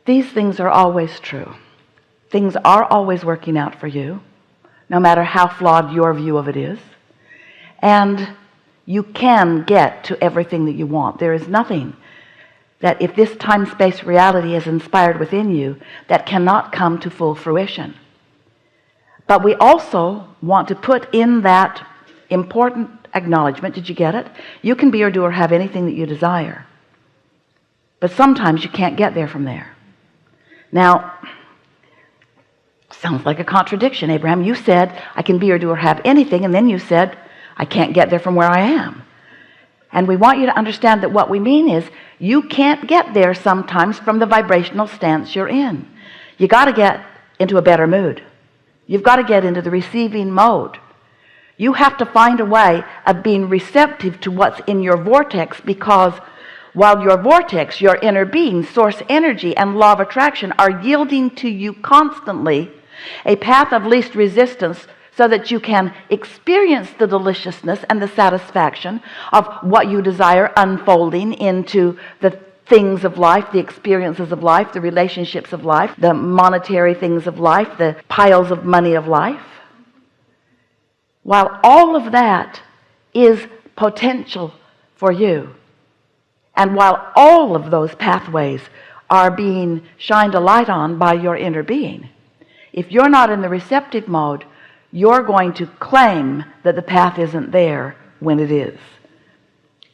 These things are always true. Things are always working out for you, no matter how flawed your view of it is. And you can get to everything that you want. There is nothing that, if this time-space reality is inspired within you, that cannot come to full fruition. But we also want to put in that important acknowledgement. Did you get it? You can be or do or have anything that you desire, but sometimes you can't get there from there. Now, sounds like a contradiction, Abraham. You said I can be or do or have anything, and then you said I can't get there from where I am. And we want you to understand that what we mean is you can't get there sometimes from the vibrational stance you're in. You got to get into a better mood. You've got to get into the receiving mode. You have to find a way of being receptive to what's in your vortex, because while your vortex, your inner being, source energy, and law of attraction are yielding to you constantly a path of least resistance, so that you can experience the deliciousness and the satisfaction of what you desire unfolding into the things of life, the experiences of life, the relationships of life, the monetary things of life, the piles of money of life. While all of that is potential for you, and while all of those pathways are being shined a light on by your inner being, if you're not in the receptive mode, you're going to claim that the path isn't there when it is.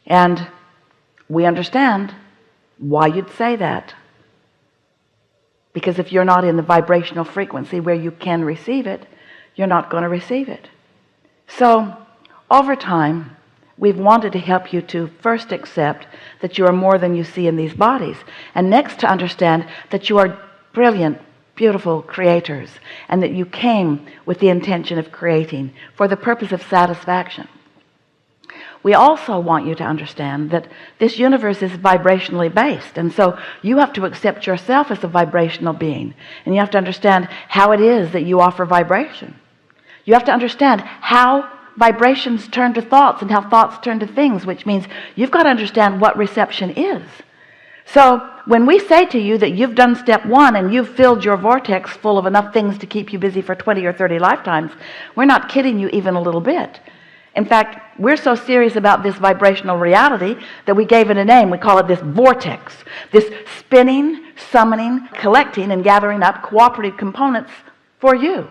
And we understand why you'd say that, because if you're not in the vibrational frequency where you can receive it, you're not going to receive it. So over time, we've wanted to help you to first accept that you are more than you see in these bodies, and next to understand that you are brilliant, beautiful creators, and that you came with the intention of creating for the purpose of satisfaction. We also want you to understand that this universe is vibrationally based, and so you have to accept yourself as a vibrational being, and you have to understand how it is that you offer vibration. You have to understand how vibrations turn to thoughts and how thoughts turn to things, which means you've got to understand what reception is. So when we say to you that you've done step one and you've filled your vortex full of enough things to keep you busy for 20 or 30 lifetimes, we're not kidding you even a little bit. In fact, we're so serious about this vibrational reality that we gave it a name. We call it this vortex, this spinning, summoning, collecting, and gathering up cooperative components for you.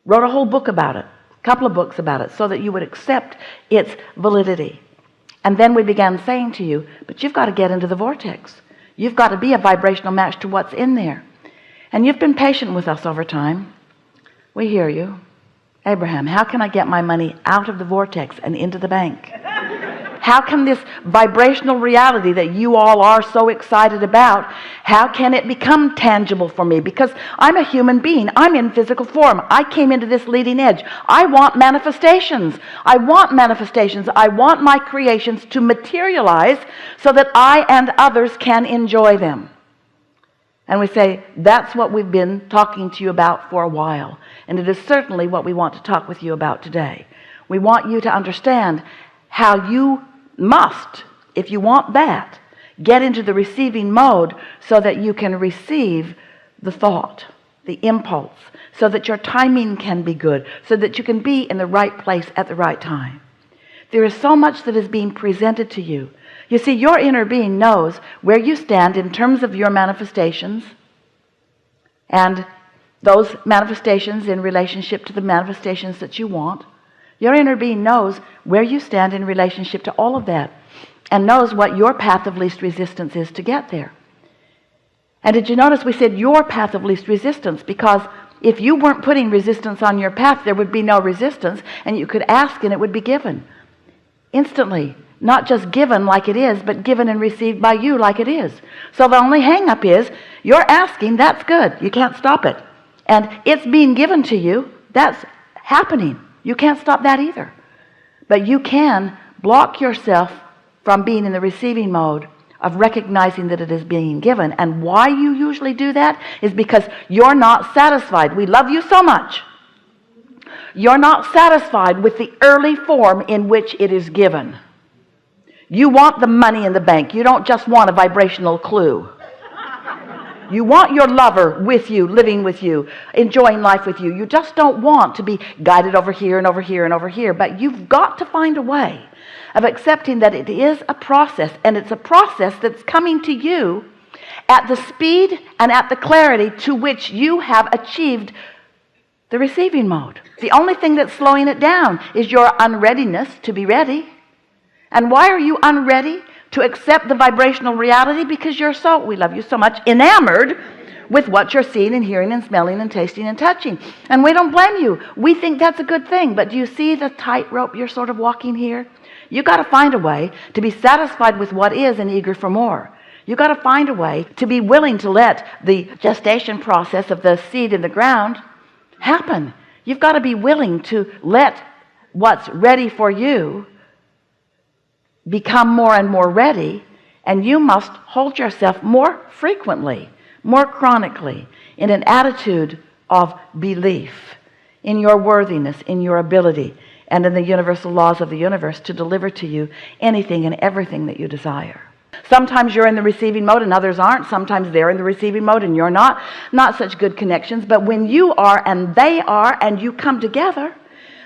Wrote a whole book about it, a couple of books about it, so that you would accept its validity. And then we began saying to you, but you've got to get into the vortex. You've got to be a vibrational match to what's in there. And you've been patient with us over time. We hear you. Abraham, how can I get my money out of the vortex and into the bank? How can this vibrational reality that you all are so excited about, how can it become tangible for me? Because I'm a human being. I'm in physical form. I came into this leading edge. I want manifestations. I want manifestations. I want my creations to materialize so that I and others can enjoy them. And we say, that's what we've been talking to you about for a while. And it is certainly what we want to talk with you about today. We want you to understand how you must, if you want that, get into the receiving mode so that you can receive the thought, the impulse, so that your timing can be good, so that you can be in the right place at the right time. There is so much that is being presented to you. You see, your inner being knows where you stand in terms of your manifestations, and those manifestations in relationship to the manifestations that you want. Your inner being knows where you stand in relationship to all of that, and knows what your path of least resistance is to get there. And did you notice we said your path of least resistance? Because if you weren't putting resistance on your path, there would be no resistance, and you could ask and it would be given instantly. Not just given like it is, but given and received by you like it is. So the only hang up is you're asking. That's good. You can't stop it. And it's being given to you. That's happening. You can't stop that either. But you can block yourself from being in the receiving mode of recognizing that it is being given. And why you usually do that is because you're not satisfied. We love you so much. You're not satisfied with the early form in which it is given. You want the money in the bank. You don't just want a vibrational clue. You want your lover with you, living with you, enjoying life with you. You just don't want to be guided over here and over here and over here. But you've got to find a way of accepting that it is a process, and it's a process that's coming to you at the speed and at the clarity to which you have achieved the receiving mode. The only thing that's slowing it down is your unreadiness to be ready. And why are you unready to accept the vibrational reality? Because you're so, we love you so much, enamored with what you're seeing and hearing and smelling and tasting and touching. And we don't blame you. We think that's a good thing. But do you see the tightrope you're sort of walking here? You got to find a way to be satisfied with what is and eager for more. You got to find a way to be willing to let the gestation process of the seed in the ground happen. You've got to be willing to let what's ready for you become more and more ready, and you must hold yourself more frequently, more chronically, in an attitude of belief in your worthiness, in your ability, and in the universal laws of the universe to deliver to you anything and everything that you desire. Sometimes you're in the receiving mode and others aren't. Sometimes they're in the receiving mode and you're not. Not such good connections. But when you are and they are and you come together,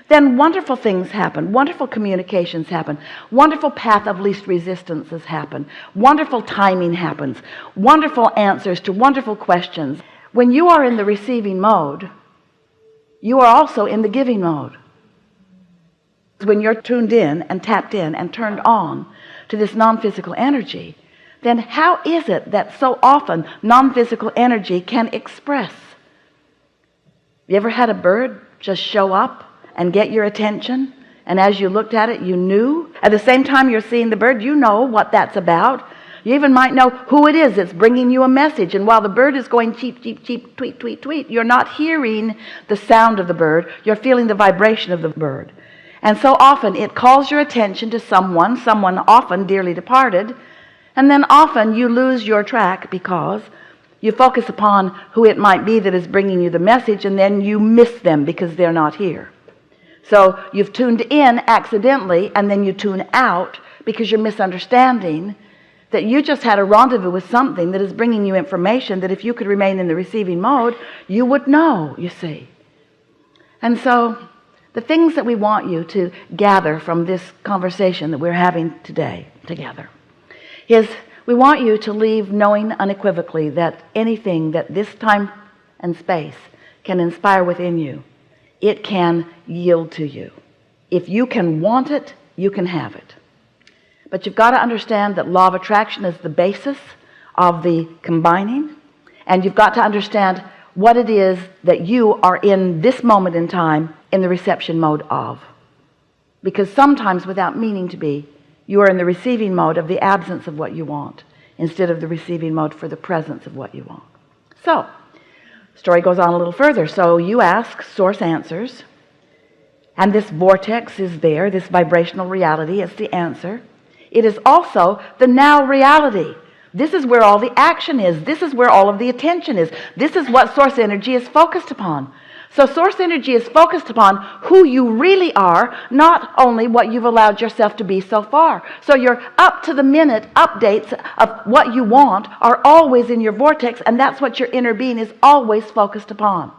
then wonderful things happen. Wonderful communications happen. Wonderful path of least resistances happen. Wonderful timing happens. Wonderful answers to wonderful questions. When you are in the receiving mode, you are also in the giving mode. When you're tuned in and tapped in and turned on to this non-physical energy, then how is it that so often non-physical energy can express? You ever had a bird just show up and get your attention, and as you looked at it, you knew? At the same time you're seeing the bird, you know what that's about. You even might know who it is that's bringing you a message. And while the bird is going cheep, cheep, cheep, tweet, tweet, tweet, you're not hearing the sound of the bird. You're feeling the vibration of the bird. And so often it calls your attention to someone often dearly departed, and then often you lose your track because you focus upon who it might be that is bringing you the message, and then you miss them because they're not here. So you've tuned in accidentally, and then you tune out because you're misunderstanding that you just had a rendezvous with something that is bringing you information that if you could remain in the receiving mode, you would know, you see. And so the things that we want you to gather from this conversation that we're having today together is we want you to leave knowing unequivocally that anything that this time and space can inspire within you, it can yield to you. If you can want it, you can have it. But you've got to understand that law of attraction is the basis of the combining, and you've got to understand what it is that you are in this moment in time in the reception mode of. Because sometimes, without meaning to be, you are in the receiving mode of the absence of what you want instead of the receiving mode for the presence of what you want. So, story goes on a little further. So you ask, source answers, and this vortex is there, this vibrational reality, it's the answer. It is also the now reality. This is where all the action is. This is where all of the attention is. This is what source energy is focused upon. So source energy is focused upon who you really are, not only what you've allowed yourself to be so far. So your up-to-the-minute updates of what you want are always in your vortex, and that's what your inner being is always focused upon.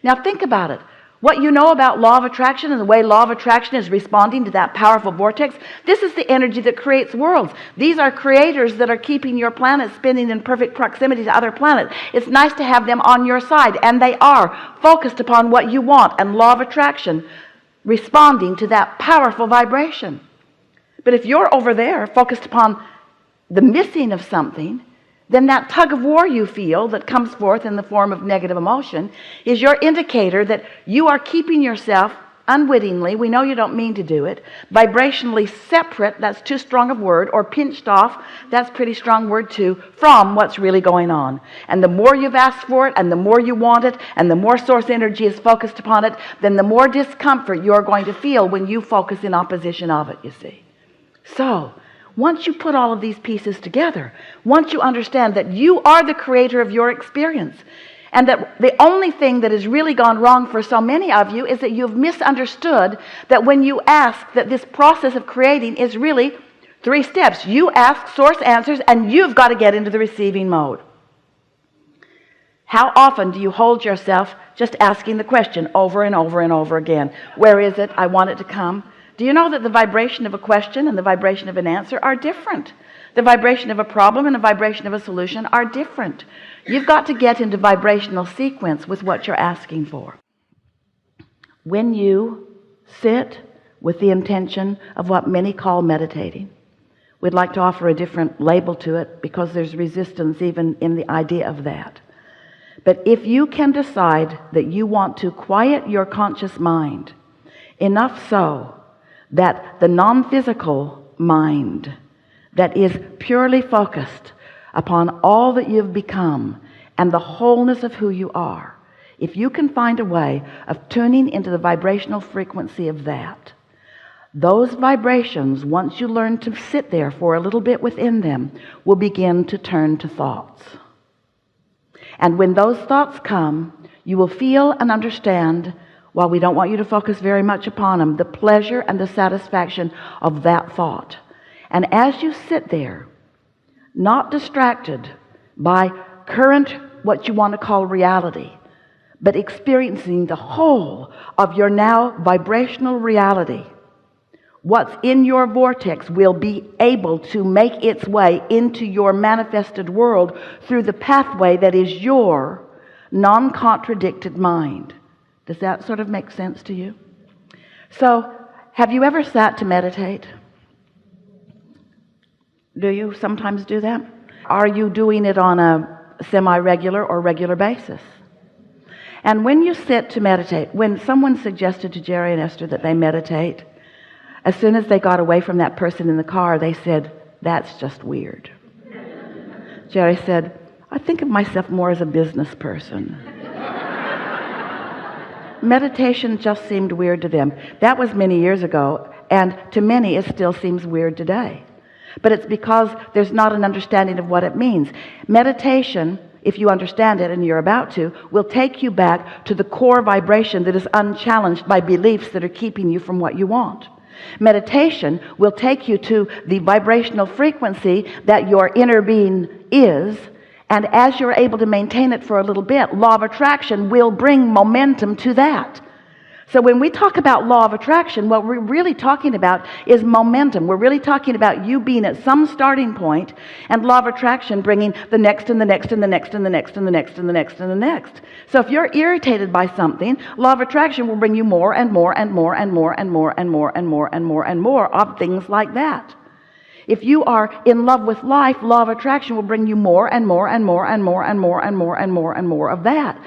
Now think about it. What you know about law of attraction and the way law of attraction is responding to that powerful vortex, this is the energy that creates worlds. These are creators that are keeping your planet spinning in perfect proximity to other planets. It's nice to have them on your side, and they are focused upon what you want, and law of attraction responding to that powerful vibration. But if you're over there focused upon the missing of something, then that tug of war you feel that comes forth in the form of negative emotion is your indicator that you are keeping yourself unwittingly, we know you don't mean to do it, vibrationally separate, that's too strong a word, or pinched off, that's pretty strong word too, from what's really going on. And the more you've asked for it, and the more you want it, and the more source energy is focused upon it, then the more discomfort you're going to feel when you focus in opposition of it, you see. So once you put all of these pieces together, once you understand that you are the creator of your experience, and that the only thing that has really gone wrong for so many of you is that you've misunderstood that when you ask that this process of creating is really 3 steps. You ask, source answers, and you've got to get into the receiving mode. How often do you hold yourself just asking the question over and over and over again? Where is it? I want it to come. Do you know that the vibration of a question and the vibration of an answer are different? The vibration of a problem and the vibration of a solution are different. You've got to get into vibrational sequence with what you're asking for. When you sit with the intention of what many call meditating, we'd like to offer a different label to it because there's resistance even in the idea of that. But if you can decide that you want to quiet your conscious mind enough so that the non-physical mind that is purely focused upon all that you've become and the wholeness of who you are, if you can find a way of tuning into the vibrational frequency of that, those vibrations, once you learn to sit there for a little bit within them, will begin to turn to thoughts. And when those thoughts come, you will feel and understand, while we don't want you to focus very much upon them, the pleasure and the satisfaction of that thought. And as you sit there, not distracted by current, what you want to call reality, but experiencing the whole of your now vibrational reality, what's in your vortex will be able to make its way into your manifested world through the pathway that is your non-contradicted mind. Does that sort of make sense to you? So, have you ever sat to meditate? Do you sometimes do that? Are you doing it on a semi-regular or regular basis? And when you sit to meditate, when someone suggested to Jerry and Esther that they meditate, as soon as they got away from that person in the car, they said, "That's just weird." Jerry said, "I think of myself more as a business person." Meditation just seemed weird to them. That was many years ago, and to many it still seems weird today. But it's because there's not an understanding of what it means. Meditation, if you understand it, and you're about to, will take you back to the core vibration that is unchallenged by beliefs that are keeping you from what you want. Meditation will take you to the vibrational frequency that your inner being is, and as you're able to maintain it for a little bit, law of attraction will bring momentum to that. So when we talk about law of attraction, what we're really talking about is momentum. We're really talking about you being at some starting point, and law of attraction bringing the next and the next and the next and the next and the next and the next and the next. So if you're irritated by something, law of attraction will bring you more and more and more and more and more and more and more and more and more of things like that. If you are in love with life, law of attraction will bring you more and more and more and more and more and more and more and more of that.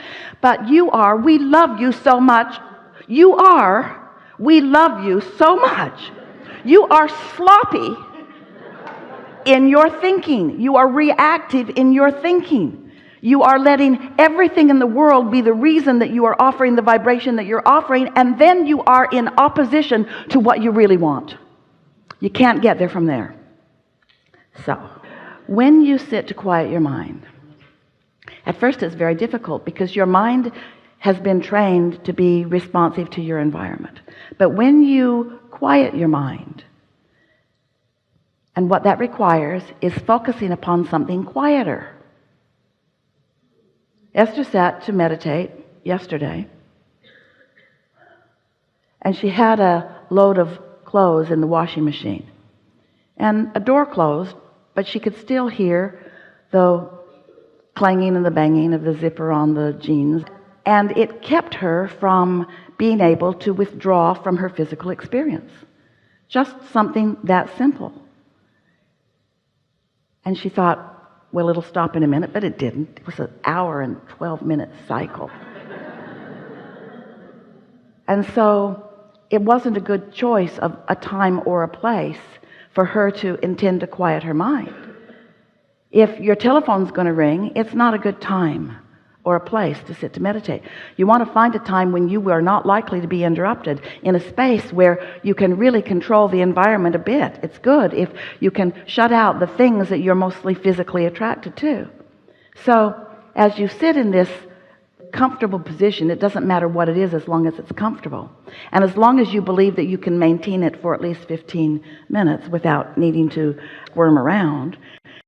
But we love you so much. We love you so much. You are sloppy in your thinking. You are reactive in your thinking. You are letting everything in the world be the reason that you are offering the vibration that you're offering, and then you are in opposition to what you really want. You can't get there from there. So, when you sit to quiet your mind, at first it's very difficult because your mind has been trained to be responsive to your environment. But when you quiet your mind, and what that requires is focusing upon something quieter. Esther sat to meditate yesterday, and she had a load of clothes in the washing machine, and a door closed, but she could still hear the clanging and the banging of the zipper on the jeans. And it kept her from being able to withdraw from her physical experience. Just something that simple. And she thought, well, it'll stop in a minute, but it didn't. It was an hour and 12-minute cycle. And so it wasn't a good choice of a time or a place for her to intend to quiet her mind. If your telephone's going to ring, it's not a good time or a place to sit to meditate. You want to find a time when you are not likely to be interrupted, in a space where you can really control the environment a bit. It's good if you can shut out the things that you're mostly physically attracted to. So as you sit in this comfortable position, it doesn't matter what it is as long as it's comfortable. And as long as you believe that you can maintain it for at least 15 minutes without needing to squirm around,